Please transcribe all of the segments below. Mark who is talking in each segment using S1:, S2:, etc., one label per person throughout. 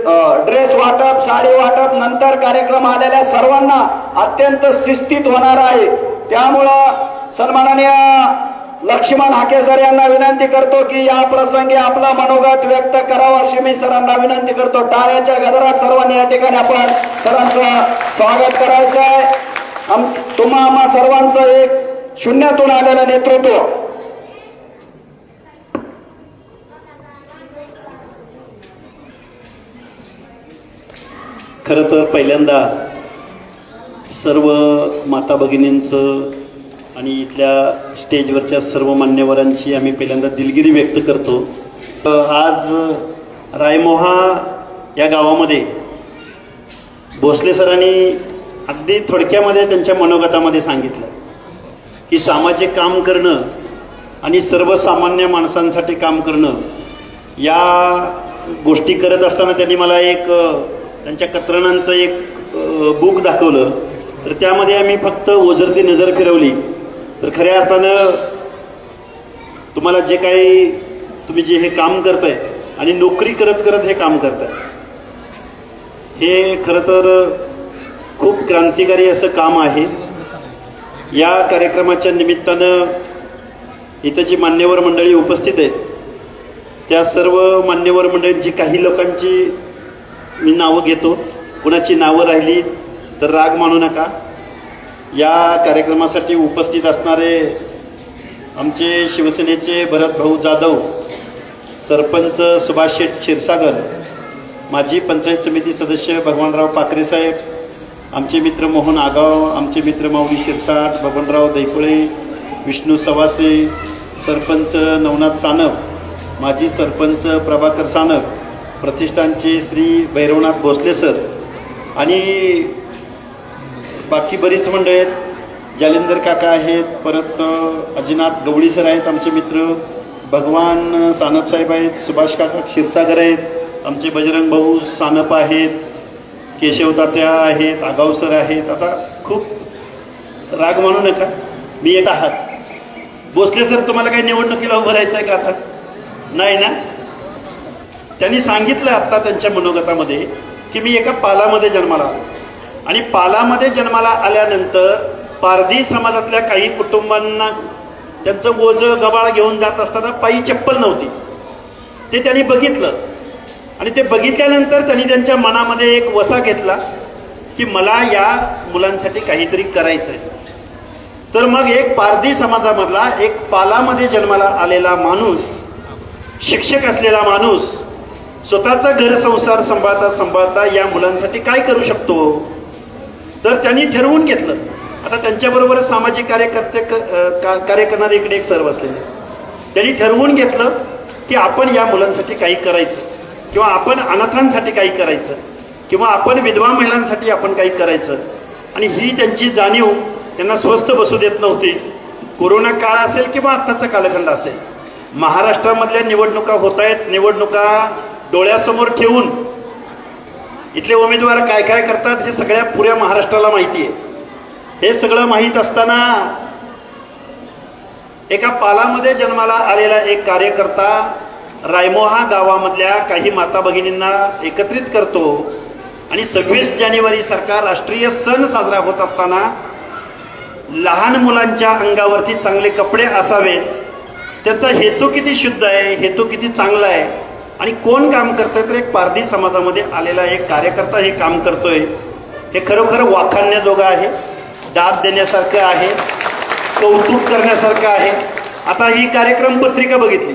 S1: Dress वाटप, साडी वाटप, नंतर कार्यक्रम आलेल्या सर्वांना अत्यंत शिस्तीत होणार आहे। त्यामुळं सन्माननीय लक्ष्मण हाके सर यांना विनंती करतो की या प्रसंगी आपला मनोगत व्यक्त करावा अशी मी सरांना विनंती करतो। टाळ्याच्या गजरात सर्वांनी या ठिकाणी आपण सरांचं स्वागत करायचं आहे। तुम्हा आम्हा सर्वांचं एक शून्यातून आलेलं नेतृत्व।
S2: खरं तर पहिल्यांदा सर्व माता भगिनींचं आणि इथल्या स्टेजवरच्या सर्व मान्यवरांची आम्ही पहिल्यांदा दिलगिरी व्यक्त करतो। आज रायमोहा या गावामध्ये भोसले सरांनी अगदी थोडक्यामध्ये त्यांच्या मनोगतामध्ये सांगितलं की सामाजिक काम करणं आणि सर्वसामान्य माणसांसाठी काम करणं या गोष्टी करत असताना त्यांनी मला एक त्यांच्या कतरणांचं एक बुक दाखवलं। तर त्यामध्ये आम्ही फक्त ओझरती नजर फिरवली तर खऱ्या अर्थानं तुम्हाला जे काही तुम्ही जे हे काम करताय आणि नोकरी करत करत हे काम करताय हे खरं तर खूप क्रांतिकारी असं काम आहे। या कार्यक्रमाच्या निमित्तानं इथं जी मान्यवर मंडळी उपस्थित आहेत त्या सर्व मान्यवर मंडळींची काही लोकांची मी नावं घेतो, कुणाची नावं राहिली तर राग मानू नका। या कार्यक्रमासाठी उपस्थित असणारे आमचे शिवसेनेचे भरत भाऊ जाधव, सरपंच सुभाष शेठ क्षीरसागर, माजी पंचायत समिती सदस्य भगवानराव पाखरे साहेब, आमचे मित्र मोहन आगाव, आमचे मित्र माऊली शिरसाट, बबनराव दैकुळे, विष्णू सवासे, सरपंच नवनाथ सानप, माजी सरपंच प्रभाकर सानप, प्रतिष्ठानचे श्री भैरवनाथ भोसले सर आणि बाकी बरीच मंडळी आहेत। जालिंदर काका आहेत, परत अजिनाथ गवळी सर आहेत आमचे मित्र, भगवान सानप साहेब आहेत, सुभाष काका क्षीरसागर आहेत, आमचे बजरंग भाऊ सानप आहेत, केशव तात्या आहेत, आगाव सर आहेत। आता खूप राग मानू नका, मी एक आहात। भोसले सर तुम्हाला काही निवडणुकीला उभं राहायचं आहे का? आता नाही ना? त्यांनी सांगितलं आता त्यांच्या मनोगतामध्ये की मी एका पालामध्ये जन्माला आलो आणि पालामध्ये जन्माला आल्यानंतर पारधी समाजातल्या काही कुटुंबांना त्यांचं ओझं गबाळ घेऊन जात असताना पायी चप्पल नव्हती, ते त्यांनी बघितलं आणि ते बघितल्यानंतर त्यांनी त्यांच्या मनामध्ये एक वसा घेतला की मला या मुलांसाठी काहीतरी करायचं आहे। तर मग एक पारधी समाजामधला एक पालामध्ये जन्माला आलेला माणूस, शिक्षक असलेला माणूस स्वतःचा घर संसार सांभाळता सांभाळता या मुलांसाठी काय करू शकतो? तर त्यांनी ठरवून घेतलं। आता त्यांच्याबरोबर सामाजिक कार्यकर्ते कार्य करणारे इकडे एक सर बसलेले, त्यांनी ठरवून घेतलं की आपण या मुलांसाठी काही करायचं किंवा आपण अनाथांसाठी काही करायचं किंवा आपण विधवा महिलांसाठी आपण काही करायचं। आणि ही त्यांची जाणीव त्यांना स्वस्थ बसू देत नव्हती। कोरोना काळ असेल किंवा आत्ताचा कालखंड असेल, महाराष्ट्रामधल्या निवडणुका होत आहेत, निवडणुका डोळ्यासमोर ठेवून इथले उमेदवार काय काय करतात हे सगळ्या पुऱ्या महाराष्ट्राला माहिती आहे। हे सगळं माहीत असताना एका पालामध्ये जन्माला आलेला एक कार्यकर्ता रायमोहा गावामधल्या काही माता भगिनींना एकत्रित करतो आणि 26 जानेवारी सारखा राष्ट्रीय सण साजरा होत असताना लहान मुलांच्या अंगावरती चांगले कपडे असावेत, त्याचा हेतू किती शुद्ध आहे, हेतू किती चांगला आहे आणि कोण काम करतोय? तर एक पारधी समाजामध्ये आलेला एक कार्यकर्ता हे काम करतोय। हे खरोखर वाखाणण्याजोगं आहे, दाद देण्यासारखं आहे, कौतुक करण्यासारखं आहे। आता ही कार्यक्रम पत्रिका बघितली,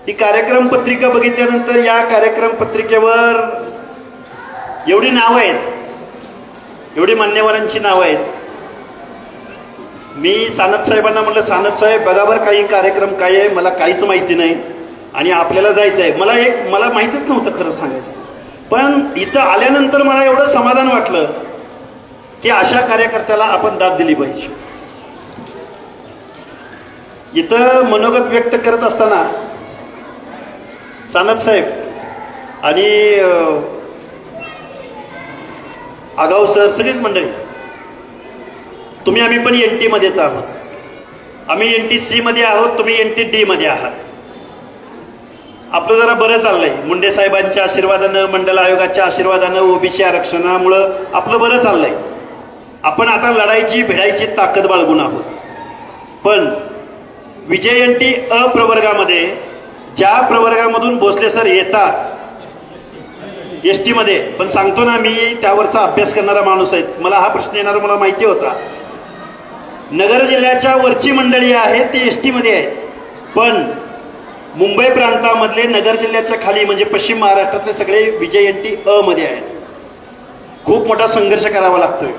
S2: ही कार्यक्रम पत्रिका बघितल्यानंतर या कार्यक्रम पत्रिकेवर एवढी नावं आहेत, एवढी मान्यवरांची नावं आहेत। मी सानप साहेबांना म्हटलं, सानप साहेब बघा बरं काही कार्यक्रम काय आहे, मला काहीच माहिती नाही आणि आपल्याला जायचं आहे। मला माहितीच नव्हतं खरं सांगायचं, पण इथं आल्यानंतर मला एवढं समाधान वाटलं की अशा कार्यकर्त्याला आपण दाद दिली पाहिजे। इथं मनोगत व्यक्त करत असताना सानप साहेब आणि आगाव सर सगळीच मंडळी, तुम्ही आम्ही पण NT मध्येच आहोत, आम्ही NT C मध्ये आहोत, तुम्ही NT D मध्ये आहात। आपलं जरा बरं चाललंय. मुंडे साहेबांच्या आशीर्वादानं, मंडल आयोगाच्या आशीर्वादानं, ओबीसी आरक्षणामुळं आपलं बरं चाललंय. आपण आता लढायची भिडायची ताकद बाळगून आहोत. पण विजयंती अ प्रवर्गामध्ये, ज्या प्रवर्गामधून भोसले सर येतात एसटी मध्ये, पण सांगतो ना मी त्यावरचा अभ्यास करणारा माणूस आहे, मला हा प्रश्न येणारा मला माहिती होता. नगर जिल्ह्याच्या वरची मंडळी आहे ती एसटी मध्ये आहे, पण मुंबई प्रांतामधले नगर जिल्ह्याच्या खाली म्हणजे पश्चिम महाराष्ट्रातले सगळे विजयंती अ मध्ये आहेत. खूप मोठा संघर्ष करावा लागतोय.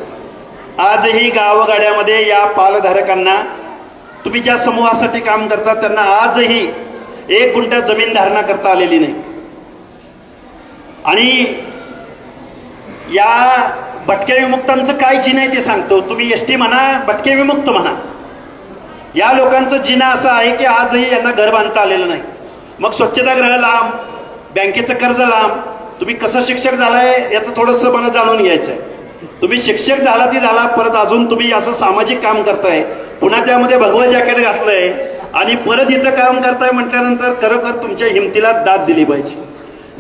S2: आजही गावगाड्यामध्ये या पालधारकांना, तुम्ही ज्या समूहासाठी काम करता त्यांना आजही 1 गुंठा जमीन धारणा करता आलेली नाही. आणि या भटक्या विमुक्तांचं काय जिन आहे ते सांगतो. तुम्ही एसटी म्हणा, भटके विमुक्त म्हणा, या लोकांचं जिना असं आहे की आजही यांना घर बांधता आलेलं नाही. मग स्वच्छतागृह लांब, बँकेचं कर्ज लांब. तुम्ही कसं शिक्षक झालाय याचं थोडंसं मला जाणून घ्यायचं आहे. तुम्ही शिक्षक झाला ती झाला, परत अजून तुम्ही असं सामाजिक काम करताय, पुन्हा त्यामध्ये भगवं जॅकेट घातलंय आणि परत इथं काम करताय म्हटल्यानंतर खरोखर तुमच्या हिमतीला दाद दिली पाहिजे.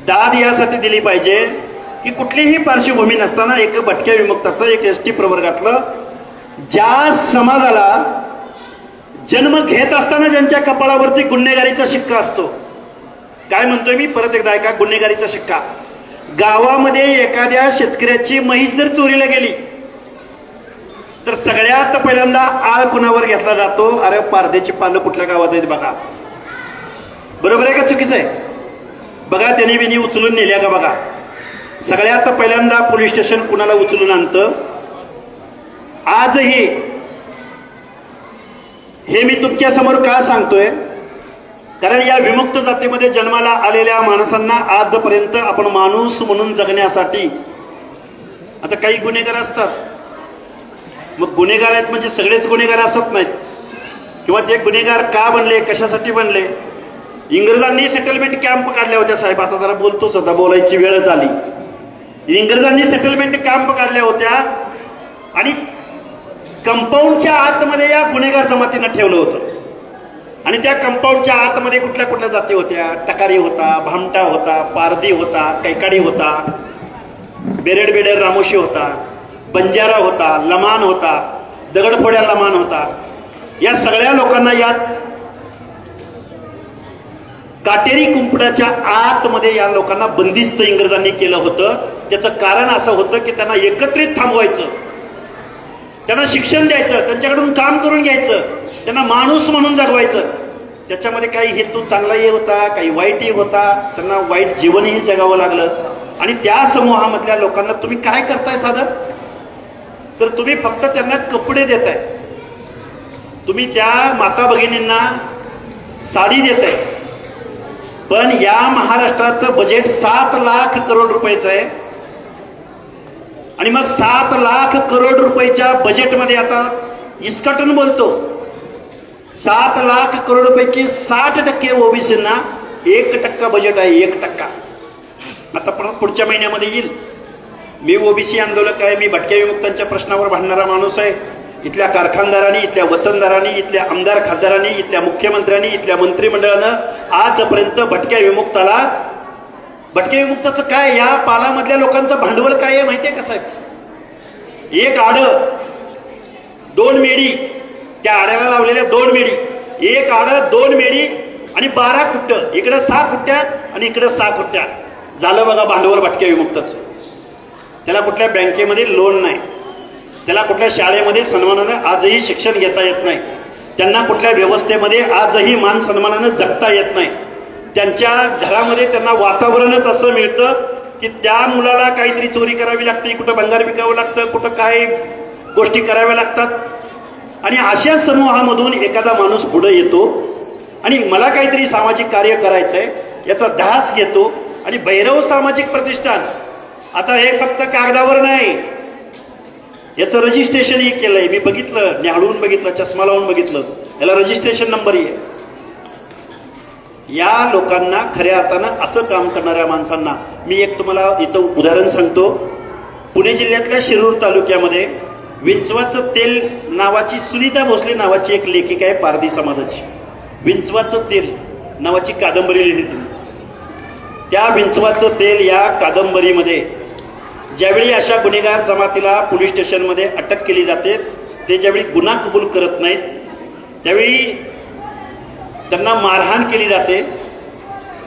S2: दाद यासाठी दिली पाहिजे की कुठलीही पार्श्वभूमी नसताना एक भटक्या विमुक्ताचं, एक एसटी प्रवर्गातलं, ज्या समाजाला जन्म घेत असताना ज्यांच्या कपाळावरती गुन्हेगारीचा शिक्का असतो. काय म्हणतोय मी, परत एकदा ऐका, गुन्हेगारीचा शिक्का. गावामध्ये एखाद्या शेतकऱ्याची म्हैस जर चोरीला गेली तर सगळ्यात पहिल्यांदा आळ कुणावर घेतला जातो? अरे पारदेची पानं कुठल्या गावात आहेत बघा. बरोबर आहे का चुकीचं आहे? बघा त्यांनी बिनी उचलून नेल्या का बघा. सगळ्यात पहिल्यांदा पोलीस स्टेशन कुणाला उचलून आणतं? आजही हे मी तुमच्या समोर का सांगतोय, कारण या विमुक्त जातीमध्ये जन्माला आलेल्या माणसांना आजपर्यंत आपण माणूस म्हणून जगण्यासाठी, आता काही गुन्हेगार असतात, मग गुन्हेगार आहेत म्हणजे सगळेच गुन्हेगार असत नाहीत, किंवा ते गुन्हेगार का बनले, कशासाठी बनले. इंग्रजांनी सेटलमेंट कॅम्प काढल्या होत्या साहेब, आता जरा बोलतोच होता, बोलायची वेळच आली. इंग्रजांनी सेटलमेंट कॅम्प काढल्या होत्या आणि कंपाऊंडच्या आतमध्ये या गुन्हेगार जमातीनं ठेवलं होतं. आणि त्या कंपाऊंडच्या आतमध्ये कुठल्या कुठल्या जाती होत्या? टकारी होता, भामटा होता, पारधी होता, कैकाडी होता, बेरड रामोशी होता, बंजारा होता, लमान होता, दगडफोड्या लमान होता. या सगळ्या लोकांना यात काटेरी कुंपणाच्या आतमध्ये या लोकांना बंदिस्त इंग्रजांनी केलं होतं. त्याचं कारण असं होतं की त्यांना एकत्रित थांबवायचं, त्यांना शिक्षण द्यायचं, त्यांच्याकडून काम करून घ्यायचं, त्यांना माणूस म्हणून जगवायचं. त्याच्यामध्ये काही हेतू चांगलाही होता, काही वाईटही होता, त्यांना वाईट जीवनही जगावं लागलं. आणि त्या समूहामधल्या लोकांना तुम्ही काय करताय साधं, तर तुम्ही फक्त त्यांना कपडे देताय, तुम्ही त्या माता भगिनींना साडी देताय. पण या महाराष्ट्राचं बजेट 7 लाख करोड रुपयाचं आहे. आणि मग 7 लाख करोड रुपयाच्या बजेटमध्ये आता इस्कटून बोलतो, 7 लाख करोड रुपयाची 60% ओबीसींना 1% बजेट आहे, 1%. आता पण पुढच्या महिन्यामध्ये येईल. मी ओबीसी आंदोलक आहे, मी भटक्या विमुक्तांच्या प्रश्नावर भांडणारा माणूस आहे. इथल्या कारखानदारांनी, इथल्या वतनदारांनी, इथल्या आमदार खासदारांनी, इथल्या मुख्यमंत्र्यांनी, इथल्या मंत्रिमंडळानं आजपर्यंत भटक्या विमुक्ताला, भटक्या विमुक्ताचं काय, या पालामधल्या लोकांचं भांडवल काय आहे माहितीये का साहेब? 1 आडं, 2 मेडी, त्या आड्याला लावलेल्या 2 मेडी, 1 आडं, 2 मेडी आणि 12 खुट्ट, इकडे 6 खुट्ट्या आणि इकडे 6 खुट्ट्या. झालं बघा भांडवल भटक्या विमुक्ताचं. त्याला कुठल्या बँकेमध्ये लोन नाही, त्याला कुठल्या शाळेमध्ये सन्मानानं आजही शिक्षण घेता येत नाही, त्यांना कुठल्या व्यवस्थेमध्ये आजही मान सन्मानानं जगता येत नाही. त्यांच्या घरामध्ये त्यांना वातावरणच असं मिळतं की त्या मुलाला काहीतरी चोरी करावी लागते, कुठं भंगार विकावं लागतं, कुठं काय गोष्टी कराव्या लागतात. आणि अशा समूहामधून एखादा माणूस पुढे येतो आणि मला काहीतरी सामाजिक कार्य करायचंय याचा ध्यास घेतो. आणि भैरव सामाजिक प्रतिष्ठान, आता हे फक्त कागदावर नाही, याचं रजिस्ट्रेशनही केलंय. मी बघितलं, न्याहाळून बघितलं, चष्मा लावून बघितलं, याला रजिस्ट्रेशन नंबरही आहे. या लोकांना खऱ्या अर्थानं असं काम करणाऱ्या माणसांना मी एक तुम्हाला इथं उदाहरण सांगतो. पुणे जिल्ह्यातल्या शिरूर तालुक्यामध्ये विंचवाचं तेल नावाची, सुनीता भोसले नावाची एक लेखिका आहे पारधी समाजाची. विंचवाचं तेल नावाची कादंबरी लिहिली तुम्ही. त्या विंचवाचं तेल या कादंबरीमध्ये ज्यावेळी अशा गुन्हेगार जमातीला पोलीस स्टेशनमध्ये अटक केली जाते, ते ज्यावेळी गुन्हा कबूल करत नाहीत त्यावेळी त्यांना मारहाण केली जाते,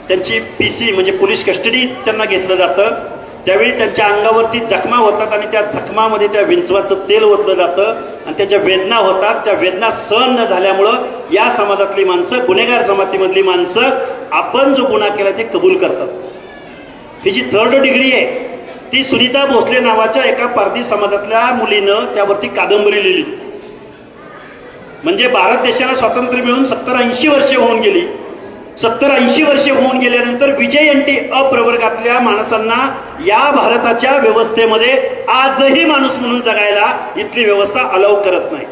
S2: त्यांची PC म्हणजे पोलीस कस्टडी त्यांना घेतलं जातं, त्यावेळी त्यांच्या अंगावरती जखमा होतात आणि त्या जखमामध्ये त्या विंचवाचं तेल ओतलं जातं आणि त्याच्या वेदना होतात. त्या वेदना सहन न झाल्यामुळं या समाजातली माणसं, गुन्हेगार जमातीमधली माणसं आपण जो गुन्हा केला ते कबूल करतात. ही जी 3rd डिग्री आहे ती सुनीता भोसले नावाच्या एका पारधी समाजातल्या मुलीनं त्यावरती कादंबरी लिहिली. म्हणजे भारत देशाला स्वातंत्र्य मिळून 70-80 वर्षे होऊन गेली. 70-80 वर्षे होऊन गेल्यानंतर विजयंती अप्रवर्गातल्या माणसांना या भारताच्या व्यवस्थेमध्ये आजही माणूस म्हणून जगायला इथली व्यवस्था अलाउ करत नाही.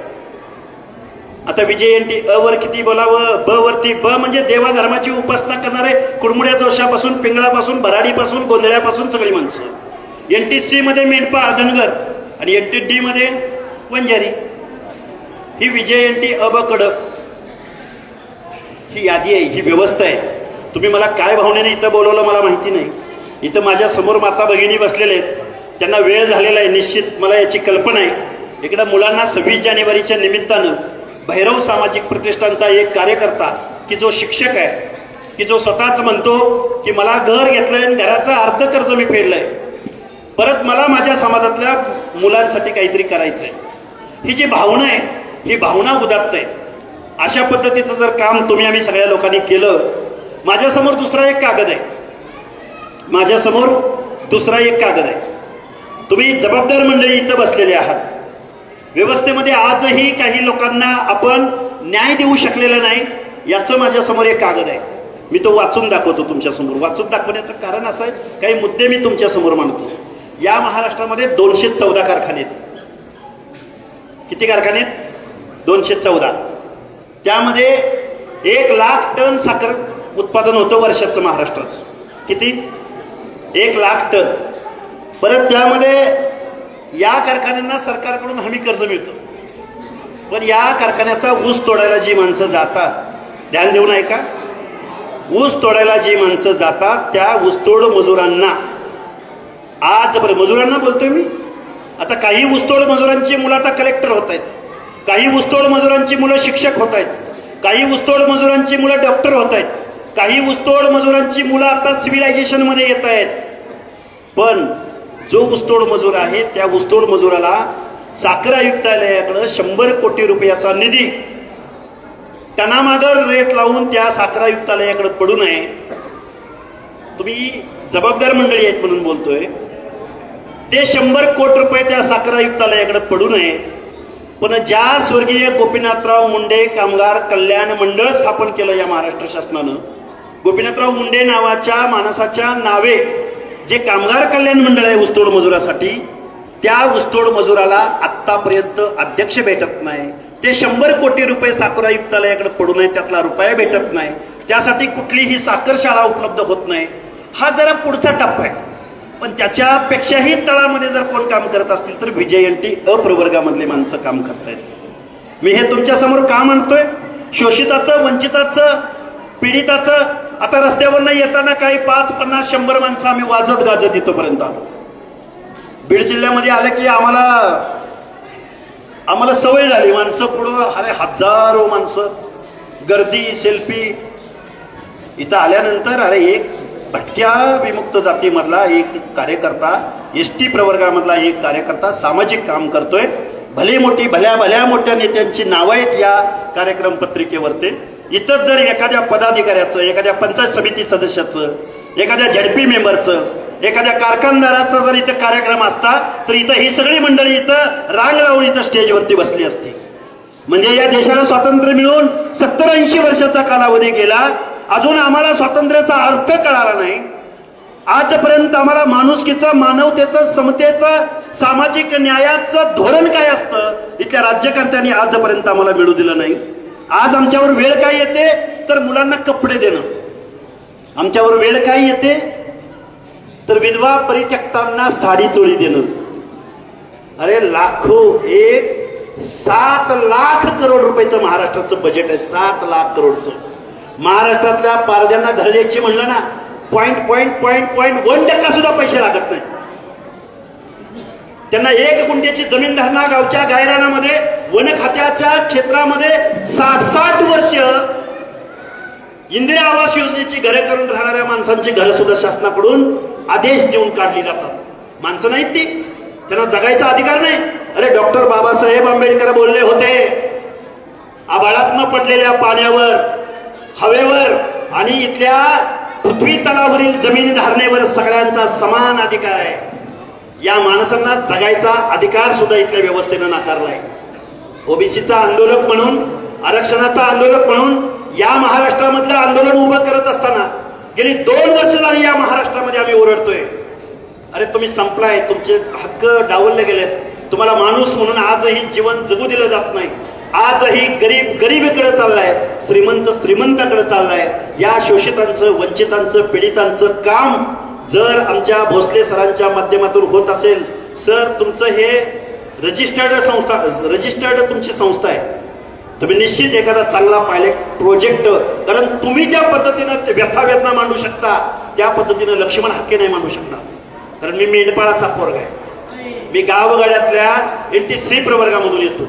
S2: आता विजयंती अ वर किती बोलावं, ब वरती ब म्हणजे देवा धर्माची उपासना करणारे कुडमुड्या जोशापासून, पिंगळापासून, भराडीपासून, गोंधळ्यापासून सगळी माणसं. NTC मध्ये मेंढपाळ धनगर आणि NTD मध्ये वंजारी. ही विजयंती अ ब कडक ही यादी आहे, ही व्यवस्था आहे. तुम्ही मला काय भावनेने इथं बोलवलं मला माहिती नाही. इथं माझ्या समोर माता भगिनी बसलेले आहेत, त्यांना वेळ झालेला आहे, निश्चित मला याची कल्पना आहे. इकडं मुलांना 26 जानेवारीच्या निमित्तानं भैरव सामाजिक प्रतिष्ठानचा एक कार्यकर्ता की जो शिक्षक आहे, की जो स्वतःच म्हणतो की मला घर घेतलंय आणि घराचं अर्ध कर्ज मी फेडलंय, परत मला माझ्या समाजातल्या मुलांसाठी काहीतरी करायचंय. ही जी भावना आहे ही भावना उदात्त आहे. अशा पद्धतीचं जर काम तुम्ही आम्ही सगळ्या लोकांनी केलं. माझ्यासमोर दुसरा एक कागद आहे, माझ्यासमोर दुसरा एक कागद आहे. तुम्ही जबाबदार मंडळी इथं बसलेले आहात. व्यवस्थेमध्ये आजही काही लोकांना आपण न्याय देऊ शकलेला नाही, याचं माझ्यासमोर एक कागद आहे. मी तो वाचून दाखवतो तुमच्यासमोर. वाचून दाखवण्याचं कारण असं आहे, काही मुद्दे मी तुमच्यासमोर मांडतो. या महाराष्ट्रामध्ये 214 कारखाने आहेत. किती कारखाने आहेत? 214. त्यामध्ये 1 लाख टन साखर उत्पादन होतं वर्षाचं महाराष्ट्राचं. किती? 1 लाख टन. परत त्यामध्ये या कारखान्यांना सरकारकडून हमी कर्ज मिळतं. पण या कारखान्याचा ऊस तोडायला जी माणसं जातात, ध्यान देऊन ऐका, ऊस तोडायला जी माणसं जातात त्या ऊसतोड मजुरांना आजपर्यंत, मजुरांना बोलतोय मी, आता काही ऊसतोड मजुरांची मुलं आता कलेक्टर होत आहेत, काही ऊसतोड मजुरांची मुलं शिक्षक होत आहेत, काही ऊसतोड मजुरांची मुलं डॉक्टर होत आहेत, काही ऊसतोड मजुरांची मुलं आता सिव्हिलायझेशन मध्ये येत आहेत. पण जो ऊसतोड मजूर आहे त्या ऊसतोड मजुराला साखर आयुक्तालयाकडे 100 कोटी रुपयाचा निधी टनामागर रेट लावून त्या साखर आयुक्तालयाकडे पडू नये. तुम्ही जबाबदार मंडळी आहेत म्हणून बोलतोय. ते 100 कोटी रुपये त्या साखर आयुक्तालयाकडे पडू नये. पण ज्या स्वर्गीय गोपीनाथराव मुंडे कामगार कल्याण मंडळ स्थापन केलं या महाराष्ट्र शासनानं, गोपीनाथराव मुंडे नावाच्या माणसाच्या नावे जे कामगार कल्याण मंडळ आहे ऊसतोड मजुरासाठी, त्या ऊसतोड मजुराला आत्तापर्यंत अध्यक्ष भेटत नाही. ते 100 कोटी रुपये साखर आयुक्तालयाकडे पडू नये, त्यातला रुपया भेटत नाही. त्यासाठी कुठलीही साखर शाळा उपलब्ध होत नाही. हा जरा पुढचा टप्पा आहे. पण त्याच्यापेक्षाही तळामध्ये जर कोण काम करत असतील तर विजयंती अप्रवर्गामधले माणसं काम करतायत. मी हे तुमच्या समोर का म्हणतोय? शोषिताचं, वंचिताचं, पीडिताचं. आता रस्त्यावर नाही येताना काही 5, 50, 100 माणसं आम्ही वाजत गाजत इथपर्यंत आलो. बीड जिल्ह्यामध्ये आलं की आम्हाला सवय झाली. माणसं पुढं, अरे हजारो माणसं, गर्दी, सेल्फी. इथं आल्यानंतर अरे एक भटक्या विमुक्त जातीमधला एक कार्यकर्ता, ST प्रवर्गामधला एक कार्यकर्ता सामाजिक काम करतोय. भल्या मोठ्या नेत्यांची नावं आहेत या कार्यक्रम पत्रिकेवरती. इथं जर एखाद्या पदाधिकाऱ्याचं, एखाद्या पंचायत समिती सदस्याचं, एखाद्या ZP मेंबरचं, एखाद्या कारखानदाराचा जर इथं कार्यक्रम असता तर इथं ही सगळी मंडळी इथं रांग लावून इथं स्टेजवरती बसली असती. म्हणजे या देशाला स्वातंत्र्य मिळून 70-80 वर्षाचा कालावधी गेला, अजून आम्हाला स्वातंत्र्याचा अर्थ कळाला नाही. आजपर्यंत आम्हाला माणुसकीचं, मानवतेचं, समतेचं, सामाजिक न्यायाचं धोरण काय असतं इथल्या राज्यकर्त्यांनी आजपर्यंत आम्हाला मिळू दिलं नाही. आज आमच्यावर वेळ काय येते तर मुलांना कपडे देणं. आमच्यावर वेळ काय येते तर विधवा परित्यक्तांना साडी चोळी देणं. अरे लाखो, 7 लाख करोड रुपयाचं महाराष्ट्राचं बजेट आहे. 7 लाख करोडचं. महाराष्ट्रातल्या पारद्यांना घर द्यायची म्हणलं ना 0.1% सुद्धा पैसे लागत नाही. त्यांना 1 गुंठ्याची जमीन धरणा गावच्या गायरानामध्ये वन खात्याच्या क्षेत्रामध्ये 60 वर्ष इंदिरा आवास योजनेची घरं करून राहणाऱ्या माणसांची घरं सुद्धा शासनाकडून आदेश देऊन काढली जातात. माणसं नाहीत ती, त्यांना जगायचा अधिकार नाही. अरे डॉक्टर बाबासाहेब आंबेडकर बोलले होते, आभाळातनं पडलेल्या पाण्यावर, हवेवर आणि इथल्या पृथ्वी तलावरील जमीन धारणेवर सगळ्यांचा समान अधिकार आहे. या माणसांना जगायचा अधिकार सुद्धा इथल्या व्यवस्थेनं नाकारलाय. ओबीसीचा आंदोलक म्हणून, आरक्षणाचा आंदोलक म्हणून या महाराष्ट्रामधलं आंदोलन उभं करत असताना गेली 2 वर्ष झाली या महाराष्ट्रामध्ये आम्ही ओरडतोय, अरे तुम्ही संपलाय, तुमचे हक्क डावलले गेलेत, तुम्हाला माणूस म्हणून आजही जीवन जगू दिलं जात नाही. आजही गरीब गरीबीकडे चाललाय, श्रीमंत श्रीमंताकडे चाललाय. या शोषितांचं, वंचितांचं, पीडितांचं काम जर आमच्या भोसले सरांच्या माध्यमातून होत असेल, सर तुमचं हे रजिस्टर्ड तुमची संस्था आहे, तुम्ही निश्चित एखादा चांगला पायलट प्रोजेक्ट, कारण तुम्ही ज्या पद्धतीनं व्यथा वेदना मांडू शकता त्या पद्धतीनं लक्ष्मण हाके नाही मांडू शकणार. कारण मी मेंढपाळाचा पोरगा आहे, मी गावगाड्यातल्या NT3 प्रवर्गामधून येतो.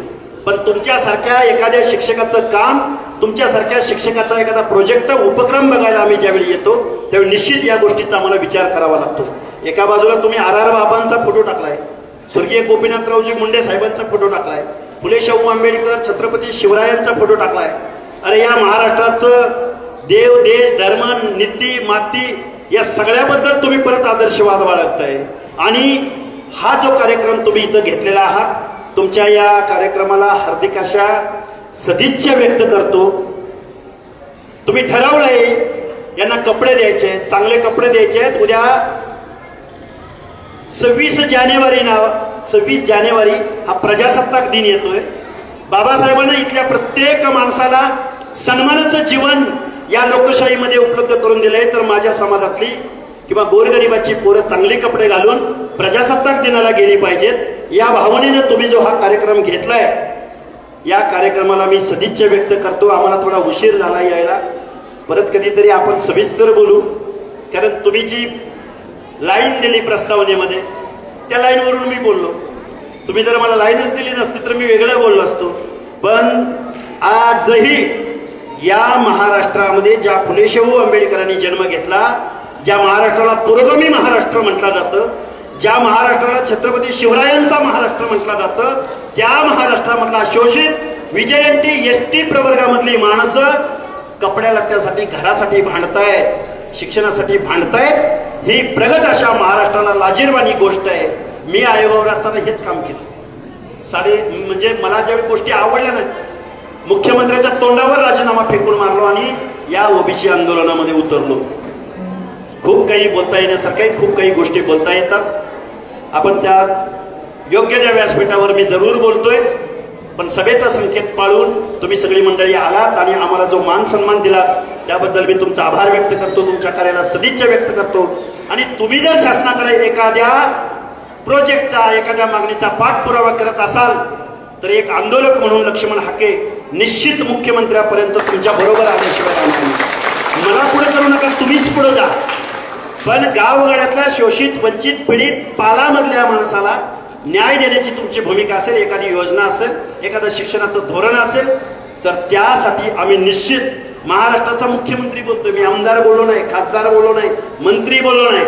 S2: पण तुमच्यासारख्या एखाद्या शिक्षकाचं काम, तुमच्यासारख्या शिक्षकाचा एखादा प्रोजेक्ट, उपक्रम बघायला आम्ही ज्यावेळी येतो त्यावेळी निश्चित या गोष्टीचा आम्हाला विचार करावा लागतो. एका बाजूला तुम्ही RR बाबांचा फोटो टाकलाय, स्वर्गीय गोपीनाथरावजी मुंडे साहेबांचा फोटो टाकलाय, फुले शाहू आंबेडकर, छत्रपती शिवरायांचा फोटो टाकलाय. अरे या महाराष्ट्राचं देव, देश, धर्म, नीती, माती या सगळ्याबद्दल तुम्ही परत आदर्शवाद बाळगताय. आणि हा जो कार्यक्रम तुम्ही इथं घेतलेला आहात, तुमच्या या कार्यक्रमाला हार्दिक अशा सदिच्छा व्यक्त करतो. तुम्ही ठरवलंय यांना कपडे द्यायचे, चांगले कपडे द्यायचे आहेत. उद्या 26 जानेवारी हा प्रजासत्ताक दिन येतोय. बाबासाहेबांना इथल्या प्रत्येक माणसाला सन्मानाचं जीवन या लोकशाहीमध्ये उपलब्ध करून दिलंय. तर माझ्या समाजातली किंवा गोरगरिबाची पोरं चांगले कपडे घालून प्रजासत्ताक दिनाला गेली पाहिजेत. या भावनेनं तुम्ही जो हा कार्यक्रम घेतलाय, या कार्यक्रमाला मी सदिच्छा व्यक्त करतो. आम्हाला थोडा उशीर झाला यायला, परत कधीतरी आपण सविस्तर बोलू. कारण तुम्ही जी लाईन दिली प्रस्तावनेमध्ये, त्या लाईनवरून मी बोललो. तुम्ही जर मला लाईनच दिली नसती तर मी वेगळं बोललो असतो. पण आजही या महाराष्ट्रामध्ये ज्या फुले शाहू आंबेडकरांनी जन्म घेतला, ज्या महाराष्ट्राला पुरोगामी महाराष्ट्र म्हटलं जातं, ज्या महाराष्ट्राला छत्रपती शिवरायांचा महाराष्ट्र म्हटलं जातं, त्या महाराष्ट्रामधला शोषित विजयंती ST प्रवर्गामधली माणसं कपड्या लत्त्यासाठी, घरासाठी भांडतायत, शिक्षणासाठी भांडतायत. ही प्रगत अशा महाराष्ट्राला लाजिरवाणी गोष्ट आहे. मी आयोगावर असताना हेच काम केलं. म्हणजे मला ज्यावेळी गोष्टी आवडल्या नाही, मुख्यमंत्र्याच्या तोंडावर राजीनामा फेकून मारलो आणि या ओबीसी आंदोलनामध्ये उतरलो. खूप काही बोलता येण्यासारखं आहे, खूप काही गोष्टी बोलता येतात. आपण त्या योग्य त्या व्यासपीठावर मी जरूर बोलतोय. पण सभेचा संकेत पाळून तुम्ही सगळी मंडळी आलात आणि आम्हाला जो मान सन्मान दिला त्याबद्दल मी तुमचा आभार व्यक्त करतो, तुमच्या कार्याला सदिच्छा व्यक्त करतो. आणि तुम्ही जर शासनाकडे एखाद्या प्रोजेक्टचा, एखाद्या मागणीचा पाठपुरावा करत असाल तर एक आंदोलक म्हणून लक्ष्मण हाके निश्चित मुख्यमंत्र्यापर्यंत तुमच्या बरोबर आल्याशिवाय राहणार नाही. मला पुढे करू नका, तुम्हीच पुढे जा. पण गावगाड्यातल्या शोषित, वंचित, पीडित, पालामधल्या माणसाला न्याय देण्याची तुमची भूमिका असेल, एखादी योजना असेल, एखादं शिक्षणाचं धोरण असेल, तर त्यासाठी आम्ही निश्चित, महाराष्ट्राचा मुख्यमंत्री बोलतोय मी, आमदार बोललो नाही, खासदार बोललो नाही, मंत्री बोललो नाही,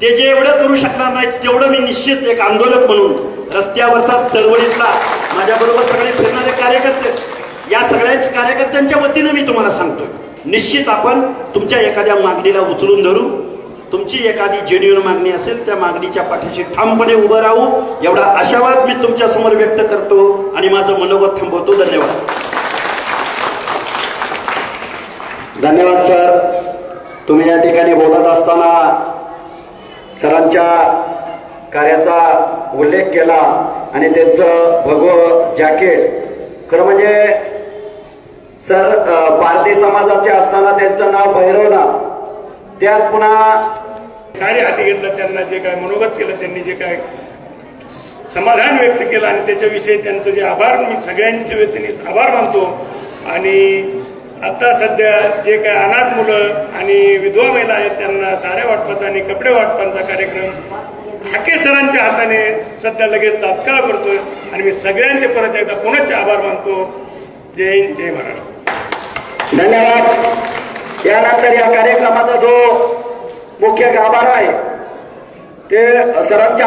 S2: ते जे एवढं करू शकणार नाही तेवढं मी निश्चित एक आंदोलक म्हणून रस्त्यावरचा, चळवळीतला, माझ्याबरोबर सगळे फिरणारे कार्यकर्ते, या सगळ्या कार्यकर्त्यांच्या वतीनं मी तुम्हाला सांगतोय, निश्चित आपण तुमच्या एखाद्या मागणीला उचलून धरू. तुमची एखादी जेन्युइन मागणी असेल त्या मागणीच्या पाठीशी ठामपणे उभं राहू, एवढा आशावाद मी तुमच्या समोर व्यक्त करतो आणि माझं मनोगत थांबवतो. धन्यवाद.
S1: धन्यवाद सर. तुम्ही या ठिकाणी बोलत असताना सरांच्या कार्याचा उल्लेख केला आणि त्यांचं भगवं जॅकेट, खरं म्हणजे सर भारतीय समाजाचे असताना त्यांचं नाव भैरवनाथ, त्यात पुन्हा
S3: कार्य हाती घेतलं, त्यांना जे काय मनोगत केलं, त्यांनी जे काय समाधान व्यक्त केलं आणि त्याच्याविषयी त्यांचं जे आभार, मी सगळ्यांच्या वतीने आभार मानतो. आणि आता सध्या जे काय अनाथ मुलं आणि विधवा महिला आहेत त्यांना साड्या वाटपाचा आणि कपडे वाटपाचा कार्यक्रम हाके सरांच्या हाताने सध्या लगेच तात्काळ करतोय आणि मी सगळ्यांचे परत एकदा पुनश्च आभार मानतो. जय हिंद, जय महाराष्ट्र.
S1: धन्यवाद. यानंतर या कार्यक्रमाचा जो मुख्य गाभारा आहे ते सरांच्या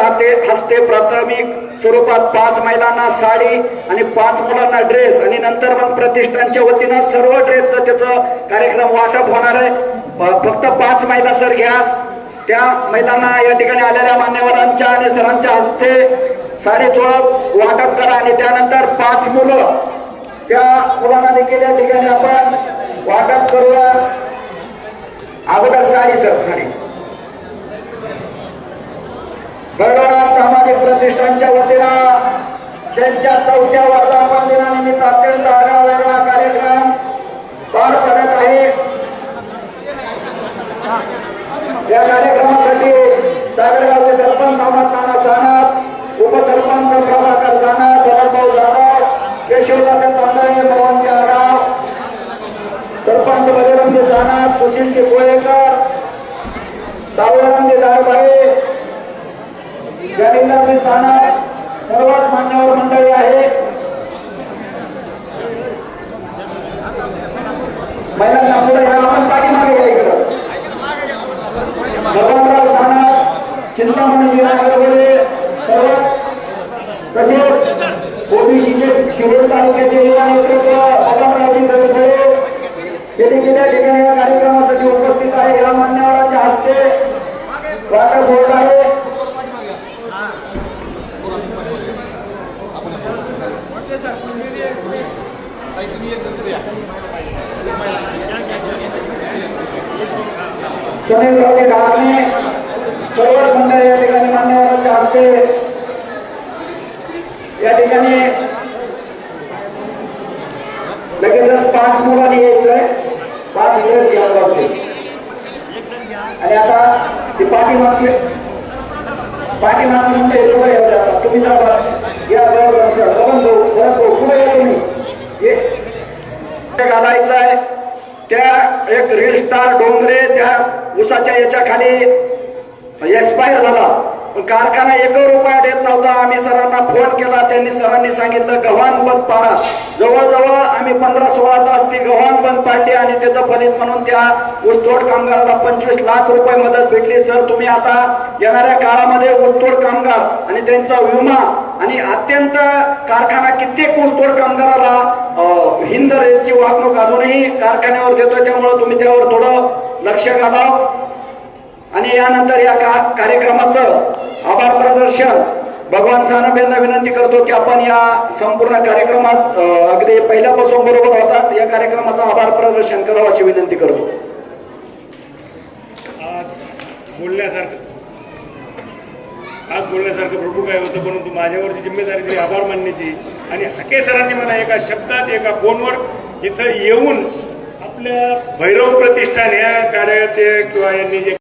S1: हस्ते प्राथमिक स्वरूपात 5 महिलांना साडी आणि 5 मुलांना ड्रेस आणि नंतर मग प्रतिष्ठानच्या वतीनं सर्व ड्रेसचं त्याचं कार्यक्रम वाटप होणार आहे. फक्त 5 महिला सर घ्या. त्या महिलांना या ठिकाणी आलेल्या मान्यवरांच्या आणि सरांच्या हस्ते साडीचं वाटप करा आणि त्यानंतर 5 मुलं त्या मुलांना देखील या ठिकाणी आपण वाटप करूया. अगोदर साडी सर, साडी भैरवनाथ सामाजिक प्रतिष्ठानच्या वतीनं त्यांच्या 4थ्या वर्धापन दिनानिमित्त अत्यंत आगळा कार्यक्रम पार पडत आहे. या कार्यक्रमासाठी दागडगावचे सरपंच नाना सानप, उपसरपंच प्रभाकर सानप, भरतभाऊ जाधव, केशवदादा तांदळे, मोहनजी आगाव, सरपंच बजरंगी सानप, सुशीलजी कोळेकर, सावळरामजी दारभाई, जालिंदरजी सानप, सर्वच मान्यवर मंडळी आहे. महिलांना पुढे या, आपण पाठीमागे या इकडं. भगवानराव सानप, चिंतामणी जिल्हा सर्व, तसेच ओबीसीचे शिरोळ तालुक्याचे युवा नेतृत्व भगवानरावजी दळखडे हे देखील या ठिकाणी या कार्यक्रमासाठी उपस्थित आहे. या मान्यवरांच्या हस्ते वाटप होत आहे. सुनीलरावजी ढाकणे सर्वच मंडळी या ठिकाणी मान्यवरांच्या हस्ते या ठिकाणी लगेचच 5 मुलांनी यायचंय, 5 ड्रेस घ्यावे आणि आता ती पाठीमागची म्हणजे पुढे येऊ द्या. तुम्ही या पुढे या तुम्ही घालायचं आहे. त्या एक रील स्टार डोंगरे त्या उसाच्या याच्या खाली एक्सपायर झाला, पण कारखाना 1 रुपया देत नव्हता. आम्ही सरांना फोन केला, त्यांनी सरांनी सांगितलं गव्हाण बंद पाडा. जवळजवळ आम्ही 15-16 तास ती गव्हाण बंद पाडली आणि त्याचं फलित म्हणून त्या ऊसतोड कामगाराला 25 लाख रुपये मदत भेटली. सर तुम्ही आता येणाऱ्या काळामध्ये ऊसतोड कामगार आणि त्यांचा विमा आणि अत्यंत कारखाना कित्येक ऊसतोड कामगाराला हिंद रेलची वागणूक अजूनही कारखान्यावर देतोय, त्यामुळे तुम्ही त्यावर थोडं लक्ष घालावं. आणि यानंतर या कार्यक्रमाचं आभार प्रदर्शन भगवान सानप यांना विनंती करतो की आपण या संपूर्ण कार्यक्रमात अगदी पहिल्यापासून बरोबर होतात या कार्यक्रमाचं आभार प्रदर्शन करावं अशी विनंती करतो.
S3: आज बोलण्यासारखं प्रभू काय होतं, परंतु माझ्यावरची जिम्मेदारी ती आभार मानण्याची. आणि हाके सरांनी मला एका शब्दात एका फोनवर इथं येऊन आपल्या भैरव प्रतिष्ठान या कार्याचे किंवा यांनी जे